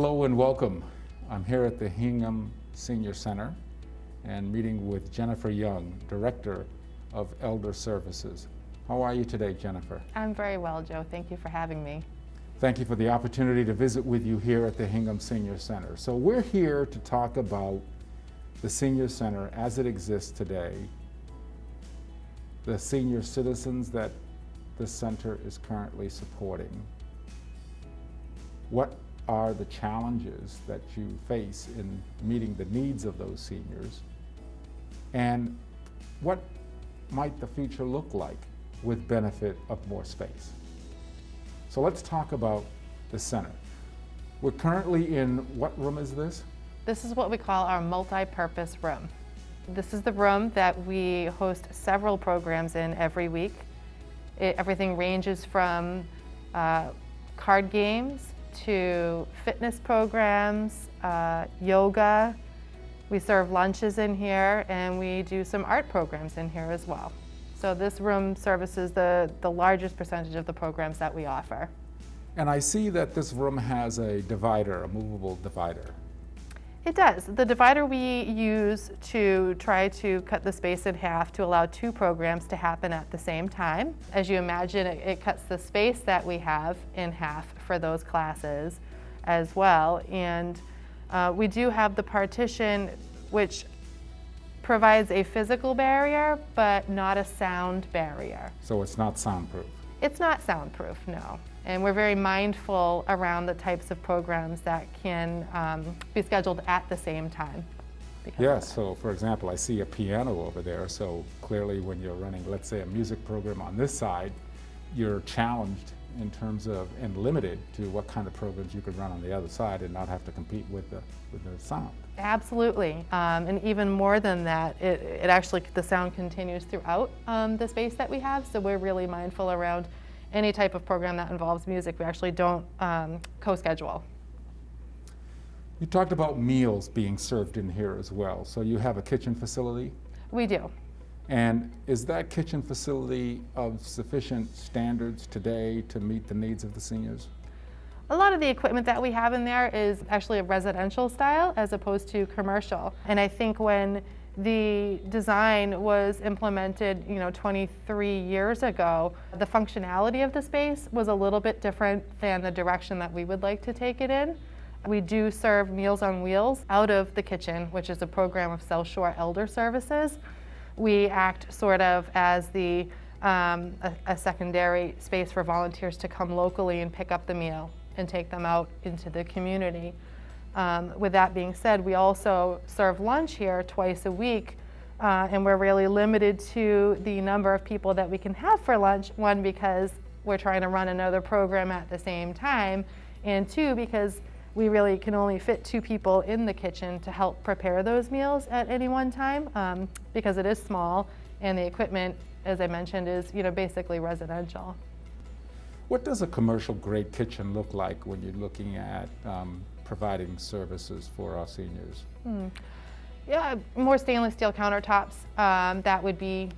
Hello and welcome. I'm here at the Hingham Senior Center and meeting with Jennifer Young, Director of Elder Services. How are you today, Jennifer? I'm very well, Joe. Thank you for having me. Thank you for the opportunity to visit with you here at the Hingham Senior Center. So we're here to talk about the Senior Center as it exists today, the senior citizens that the center is currently supporting. What are the challenges that you face in meeting the needs of those seniors? And what might the future look like with benefit of more space? So let's talk about the center. We're currently in, what room is this? This is what we call our MultiPurpose Room. This is the room that we host several programs in every week. Everything ranges from card games to fitness programs, yoga. We serve lunches in here, and we do some art programs in here as well. So this room services the largest percentage of the programs that we offer. And I see that this room has a divider, a movable divider. It does. The divider we use to try to cut the space in half to allow two programs to happen at the same time. As you imagine, it cuts the space that we have in half for those classes as well. And we do have the partition, which provides a physical barrier, but not a sound barrier. So it's not soundproof? It's not soundproof, no. And we're very mindful around the types of programs that can be scheduled at the same time. Yes, so for example, I see a piano over there, so clearly when you're running, let's say, a music program on this side, you're challenged in terms of, and limited to what kind of programs you could run on the other side and not have to compete with the sound. Absolutely, and even more than that, it actually, the sound continues throughout the space that we have, so we're really mindful around any type of program that involves music. We actually don't co-schedule. You talked about meals being served in here as well, so you have a kitchen facility? We do. And is that kitchen facility of sufficient standards today to meet the needs of the seniors? A lot of the equipment that we have in there is actually a residential style as opposed to commercial. And I think when the design was implemented, 23 years ago, the functionality of the space was a little bit different than the direction that we would like to take it in. We do serve Meals on Wheels out of the kitchen, which is a program of South Shore Elder Services. We act sort of as a secondary space for volunteers to come locally and pick up the meal and take them out into the community. With that being said, we also serve lunch here twice a week, and we're really limited to the number of people that we can have for lunch. One, because we're trying to run another program at the same time, and two, because we really can only fit two people in the kitchen to help prepare those meals at any one time, because it is small, and the equipment, as I mentioned, is basically residential. What does a commercial-grade kitchen look like when you're looking at providing services for our seniors? Yeah, more stainless steel countertops that would be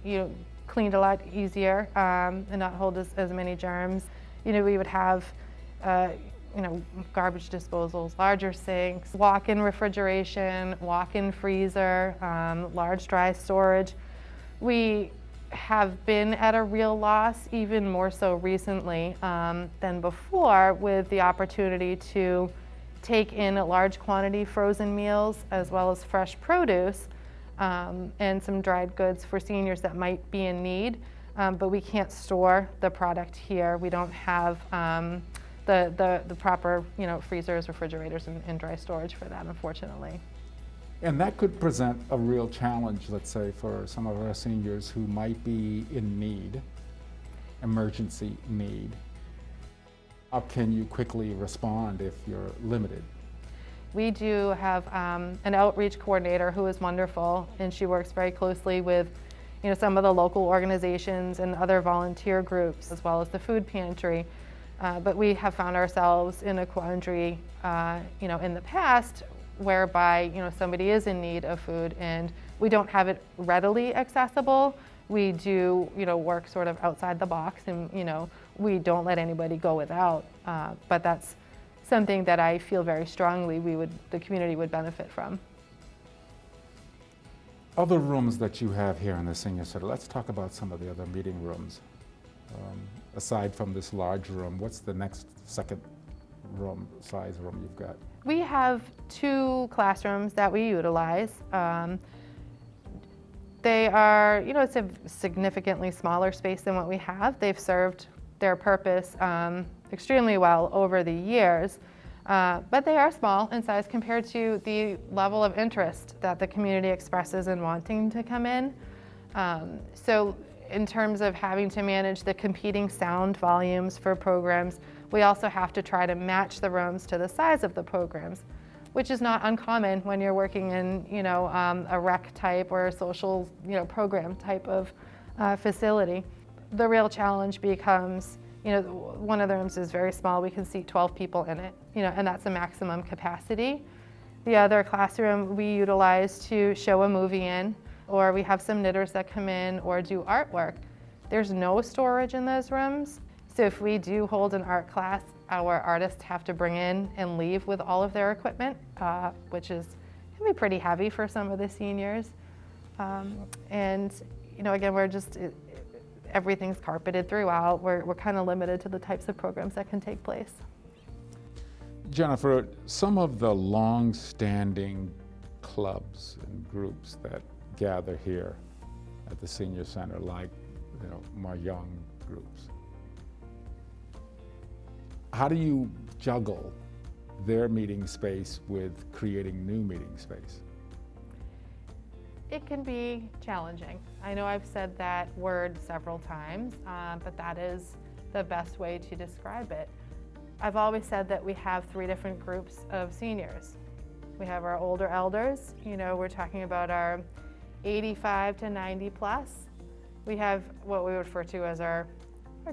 cleaned a lot easier and not hold as many germs. We would have garbage disposals, larger sinks, walk-in refrigeration, walk-in freezer, large dry storage. We have been at a real loss, even more so recently than before, with the opportunity to take in a large quantity frozen meals as well as fresh produce and some dried goods for seniors that might be in need, but we can't store the product here. We don't have the proper freezers, refrigerators, and dry storage for that, unfortunately. And that could present a real challenge, let's say, for some of our seniors who might be in need, emergency need. How can you quickly respond if you're limited? We do have an outreach coordinator who is wonderful, and she works very closely with some of the local organizations and other volunteer groups, as well as the food pantry. But we have found ourselves in a quandary in the past whereby somebody is in need of food and we don't have it readily accessible. We do work sort of outside the box, and we don't let anybody go without. But that's something that I feel very strongly the community would benefit from. Other rooms that you have here in the senior center, let's talk about some of the other meeting rooms. Aside from this large room, what's the next second room, size room you've got? We have 2 classrooms that we utilize. They are, it's a significantly smaller space than what we have. They've served their purpose extremely well over the years, but they are small in size compared to the level of interest that the community expresses in wanting to come in. So in terms of having to manage the competing sound volumes for programs, we also have to try to match the rooms to the size of the programs, which is not uncommon when you're working in, a rec type or a social, program type of facility. The real challenge becomes, one of the rooms is very small. We can seat 12 people in it, and that's the maximum capacity. The other classroom we utilize to show a movie in, or we have some knitters that come in or do artwork. There's no storage in those rooms. So if we do hold an art class, our artists have to bring in and leave with all of their equipment, which can be pretty heavy for some of the seniors. And again, everything's carpeted throughout. We're kind of limited to the types of programs that can take place. Jennifer, some of the long-standing clubs and groups that gather here at the senior center, like more young groups, how do you juggle their meeting space with creating new meeting space? It can be challenging. I know I've said that word several times, but that is the best way to describe it. I've always said that we have 3 different groups of seniors. We have our older elders, we're talking about our 85 to 90 plus. We have what we refer to as our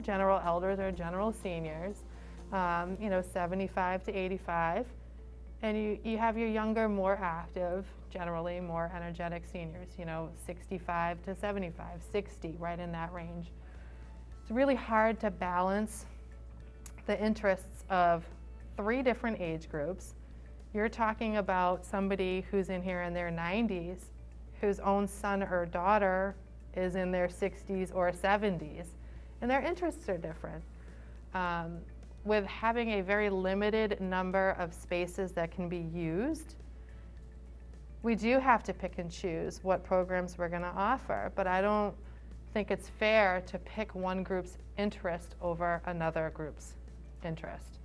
general elders, our general seniors, 75 to 85. And you have your younger, more active, generally more energetic seniors, 65 to 75, 60, right in that range. It's really hard to balance the interests of 3 different age groups. You're talking about somebody who's in here in their 90s, whose own son or daughter is in their 60s or 70s, and their interests are different. With having a very limited number of spaces that can be used, we do have to pick and choose what programs we're going to offer, but I don't think it's fair to pick one group's interest over another group's interest.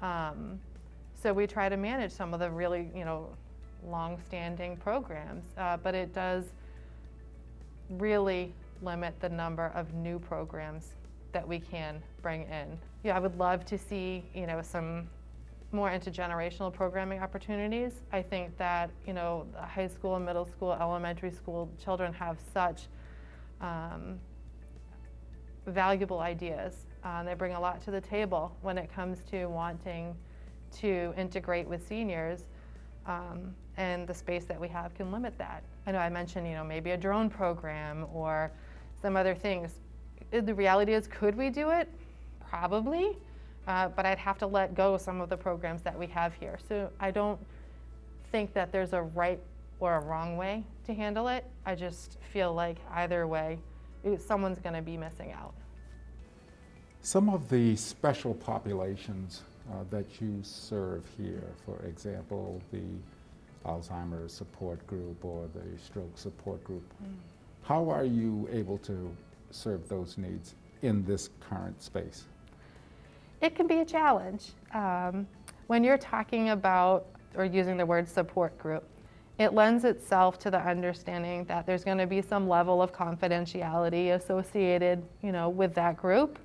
So we try to manage some of the really, long-standing programs, but it does really limit the number of new programs that we can bring in. Yeah, I would love to see, some more intergenerational programming opportunities. I think that, the high school, middle school, elementary school children have such valuable ideas. They bring a lot to the table when it comes to wanting to integrate with seniors, and the space that we have can limit that. I know I mentioned, maybe a drone program or some other things. The reality is, could we do it? Probably, but I'd have to let go of some of the programs that we have here. So I don't think that there's a right or a wrong way to handle it. I just feel like either way, someone's going to be missing out. Some of the special populations that you serve here, for example, the Alzheimer's support group or the stroke support group, how are you able to serve those needs in this current space? It can be a challenge. When you're talking about or using the word support group, it lends itself to the understanding that there's going to be some level of confidentiality associated, with that group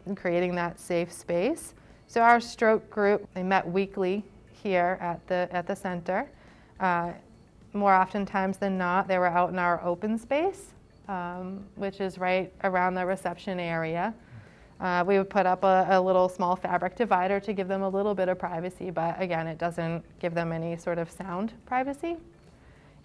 and creating that safe space. So our stroke group, they met weekly here at the center. More oftentimes than not, they were out in our open space, which is right around the reception area. We would put up a little small fabric divider to give them a little bit of privacy, but again, it doesn't give them any sort of sound privacy.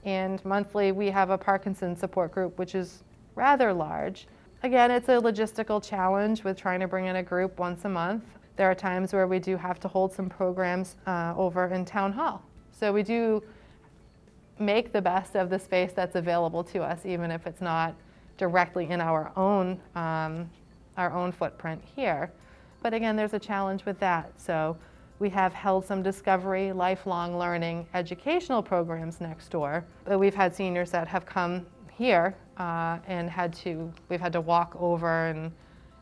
And monthly, we have a Parkinson's support group, which is rather large. Again, it's a logistical challenge with trying to bring in a group once a month. There are times where we do have to hold some programs over in Town Hall. So we do make the best of the space that's available to us, even if it's not directly in our own footprint here. But again, there's a challenge with that. So we have held some discovery, lifelong learning, educational programs next door. But we've had seniors that have come here and we've had to walk over and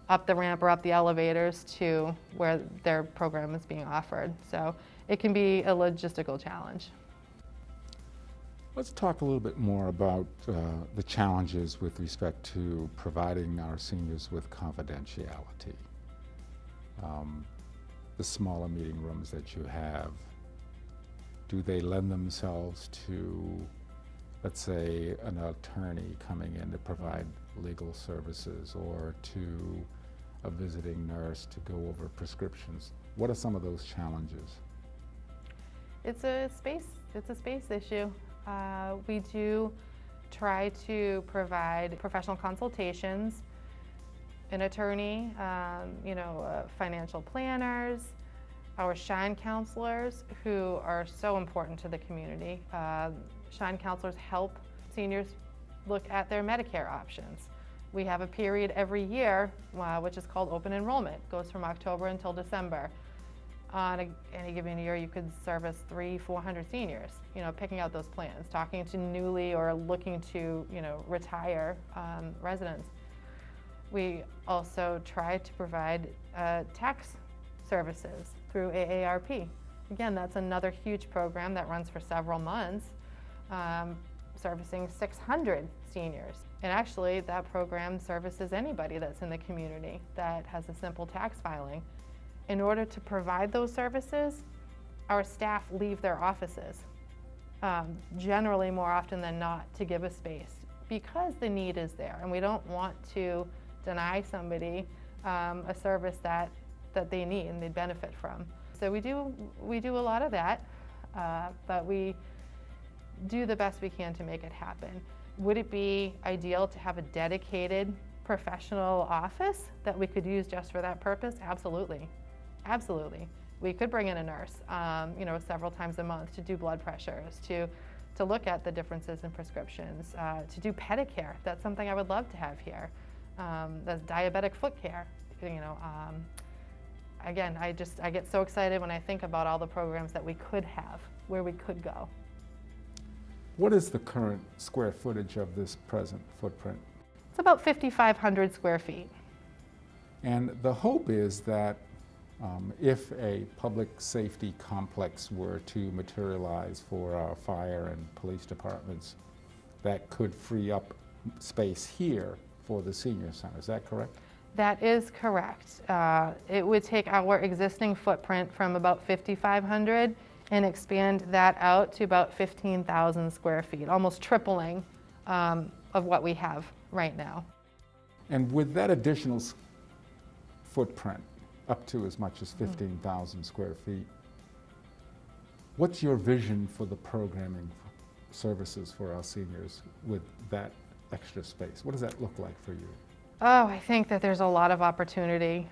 up the ramp or up the elevators to where their program is being offered. So it can be a logistical challenge. Let's talk a little bit more about the challenges with respect to providing our seniors with confidentiality. The smaller meeting rooms that you have, do they lend themselves to, let's say, an attorney coming in to provide legal services, or to a visiting nurse to go over prescriptions? What are some of those challenges? It's a space issue. We do try to provide professional consultations, an attorney, financial planners, our shine counselors, who are so important to the community. Shine counselors help seniors look at their Medicare options. We have a period every year, which is called open enrollment. It goes from October until December. On any given year, you could service 300-400 seniors, picking out those plans, talking to newly or looking to, retire residents. We also try to provide tax services through AARP. Again, that's another huge program that runs for several months, servicing 600 seniors. And actually, that program services anybody that's in the community that has a simple tax filing. In order to provide those services, our staff leave their offices, generally more often than not, to give a space, because the need is there, and we don't want to deny somebody a service that they need and they benefit from. So we do a lot of that, but we do the best we can to make it happen. Would it be ideal to have a dedicated professional office that we could use just for that purpose? Absolutely. Absolutely. We could bring in a nurse, several times a month to do blood pressures, to look at the differences in prescriptions, to do pedicare. That's something I would love to have here. That's diabetic foot care. Again, I get so excited when I think about all the programs that we could have, where we could go. What is the current square footage of this present footprint? It's about 5,500 square feet. And the hope is that if a public safety complex were to materialize for our fire and police departments, that could free up space here for the senior center. Is that correct? That is correct. It would take our existing footprint from about 5,500 and expand that out to about 15,000 square feet, almost tripling of what we have right now. And with that additional footprint, up to as much as 15,000 square feet, what's your vision for the programming services for our seniors with that extra space? What does that look like for you? Oh, I think that there's a lot of opportunity.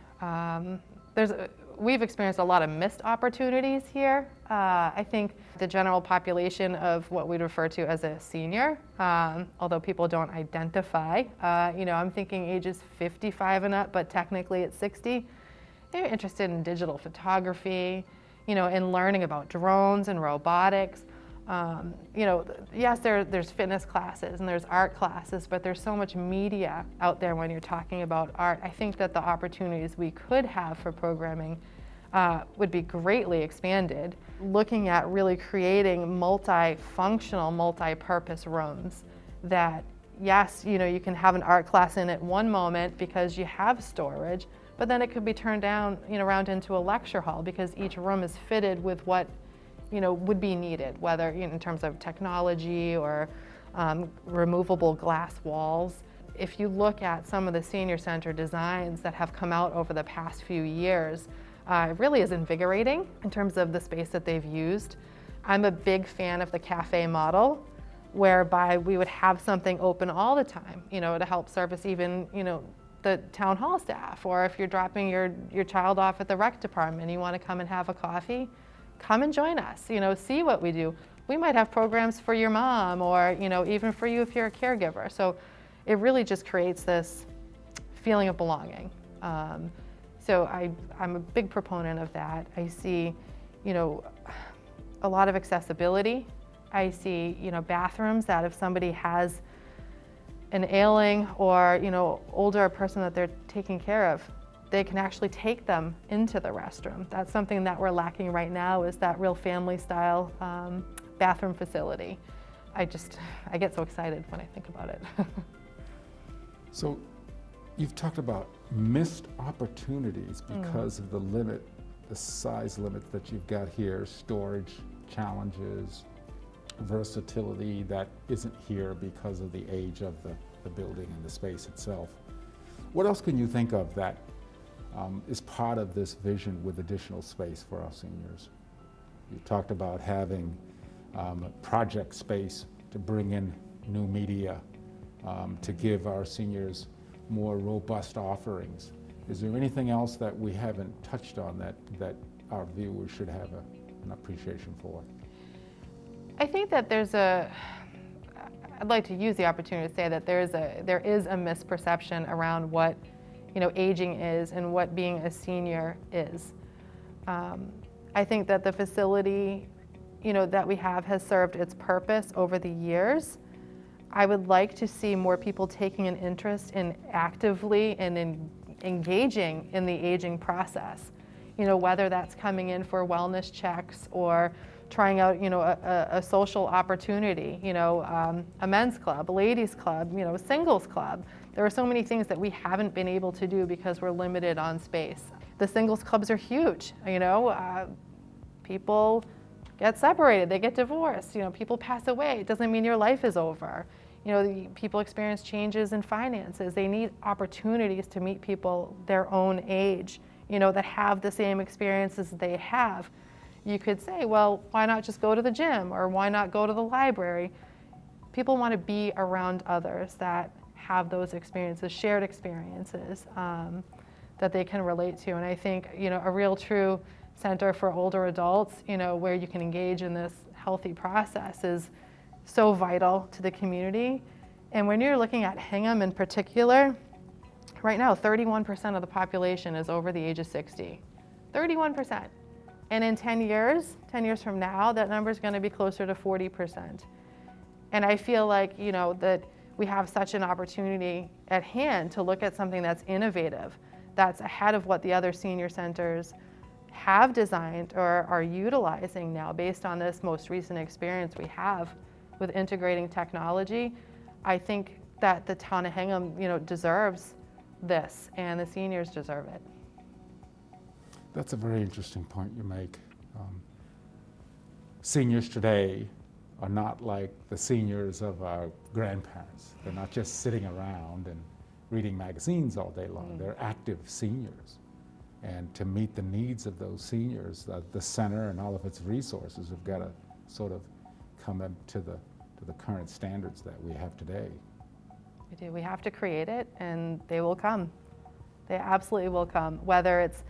We've experienced a lot of missed opportunities here. I think the general population of what we'd refer to as a senior, although people don't identify, I'm thinking ages 55 and up, but technically it's 60. They're interested in digital photography, in learning about drones and robotics. Yes, there's fitness classes and there's art classes, but there's so much media out there when you're talking about art. I think that the opportunities we could have for programming would be greatly expanded. Looking at really creating multifunctional, multi-purpose rooms that, yes, you can have an art class in at one moment because you have storage, but then it could be turned down, around into a lecture hall because each room is fitted with what would be needed, whether in terms of technology or removable glass walls. If you look at some of the senior center designs that have come out over the past few years, it really is invigorating in terms of the space that they've used. I'm a big fan of the cafe model, whereby we would have something open all the time, to help service even, the town hall staff, or if you're dropping your child off at the rec department and you want to come and have a coffee, come and join us, see what we do. We might have programs for your mom, or even for you if you're a caregiver. So it really just creates this feeling of belonging. So I'm a big proponent of that. I see, a lot of accessibility. I see, bathrooms that if somebody has an ailing or, older person that they're taking care of, they can actually take them into the restroom. That's something that we're lacking right now, is that real family style bathroom facility. I get so excited when I think about it. So you've talked about missed opportunities because of the size limits that you've got here, storage challenges, versatility that isn't here because of the age of the building and the space itself. What else can you think of that is part of this vision with additional space for our seniors? You've talked about having project space to bring in new media, to give our seniors more robust offerings. Is there anything else that we haven't touched on that our viewers should have an appreciation for? I think that I'd like to use the opportunity to say that there is a misperception around what aging is and what being a senior is. I think that the facility that we have has served its purpose over the years. I would like to see more people taking an interest in actively and in engaging in the aging process. Whether that's coming in for wellness checks or trying out, a social opportunity, a men's club, a ladies club, a singles club. There are so many things that we haven't been able to do because we're limited on space. The singles clubs are huge, people get separated, they get divorced, people pass away. It doesn't mean your life is over. People experience changes in finances. They need opportunities to meet people their own age, that have the same experiences they have. You could say, well, why not just go to the gym, or why not go to the library? People want to be around others that have those experiences, shared experiences that they can relate to. And I think, a real true center for older adults, where you can engage in this healthy process is so vital to the community. And when you're looking at Hingham in particular, right now 31% of the population is over the age of 60. 31%. And in 10 years from now, that number is going to be closer to 40%. And I feel like, that we have such an opportunity at hand to look at something that's innovative, that's ahead of what the other senior centers have designed or are utilizing now based on this most recent experience we have with integrating technology. I think that the town of Hingham, deserves this, and the seniors deserve it. That's a very interesting point you make. Seniors today are not like the seniors of our grandparents. They're not just sitting around and reading magazines all day long. They're active seniors. And to meet the needs of those seniors, the center and all of its resources have got to sort of come up to the current standards that we have today. We do. We have to create it, and they will come. They absolutely will come. Whether it's,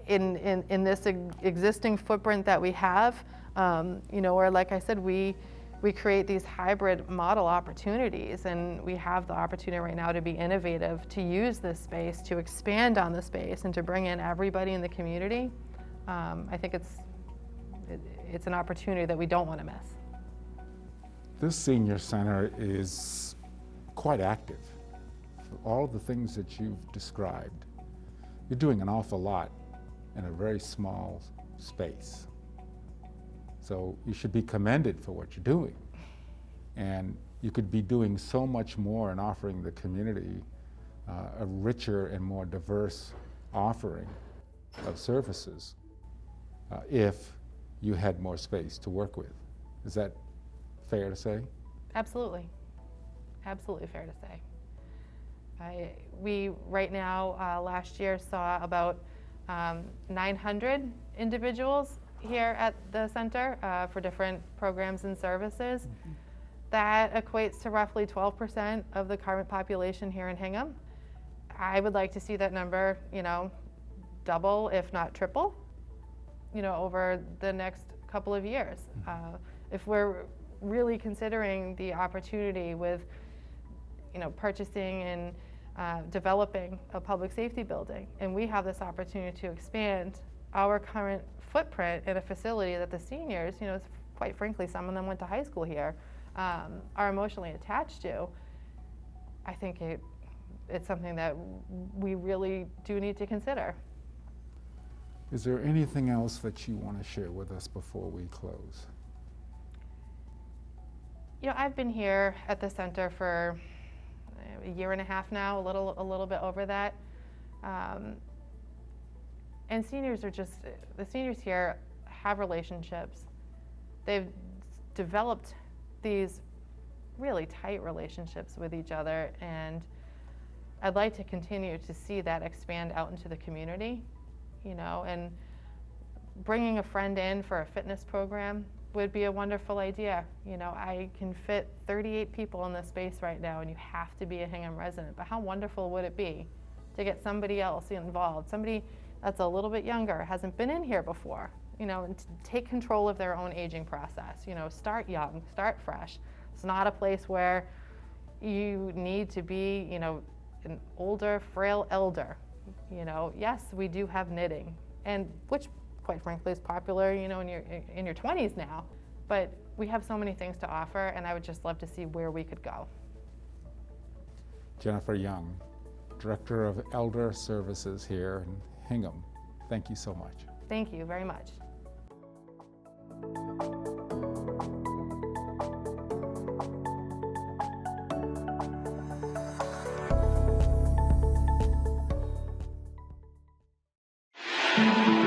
in this existing footprint that we have, or like I said, we create these hybrid model opportunities, and we have the opportunity right now to be innovative, to use this space, to expand on the space, and to bring in everybody in the community. I think it's an opportunity that we don't want to miss. This senior center is quite active. For all of the things that you've described, you're doing an awful lot in a very small space. So you should be commended for what you're doing. And you could be doing so much more and offering the community a richer and more diverse offering of services if you had more space to work with. Is that fair to say? Absolutely. Absolutely fair to say. We right now, last year, saw about 900 individuals here at the center for different programs and services. That equates to roughly 12% of the current population here in Hingham. I would like to see that number, double, if not triple, over the next couple of years. If we're really considering the opportunity with, purchasing and developing a public safety building, and we have this opportunity to expand our current footprint in a facility that the seniors, quite frankly, some of them went to high school here, are emotionally attached to, I think it's something that we really do need to consider. Is there anything else that you want to share with us before we close? I've been here at the center for a year and a half now, a little bit over that. And the seniors here have relationships. They've developed these really tight relationships with each other, and I'd like to continue to see that expand out into the community, and bringing a friend in for a fitness program would be a wonderful idea. I can fit 38 people in this space right now, and you have to be a Hingham resident, but how wonderful would it be to get somebody else involved, somebody that's a little bit younger, hasn't been in here before, and to take control of their own aging process. Start young, start fresh. It's not a place where you need to be, an older, frail elder. Yes, we do have knitting, and which, quite frankly, is popular, in your 20s now. But we have so many things to offer, and I would just love to see where we could go. Jennifer Young, Director of Elder Services here in Hingham. Thank you so much. Thank you very much. Thank you.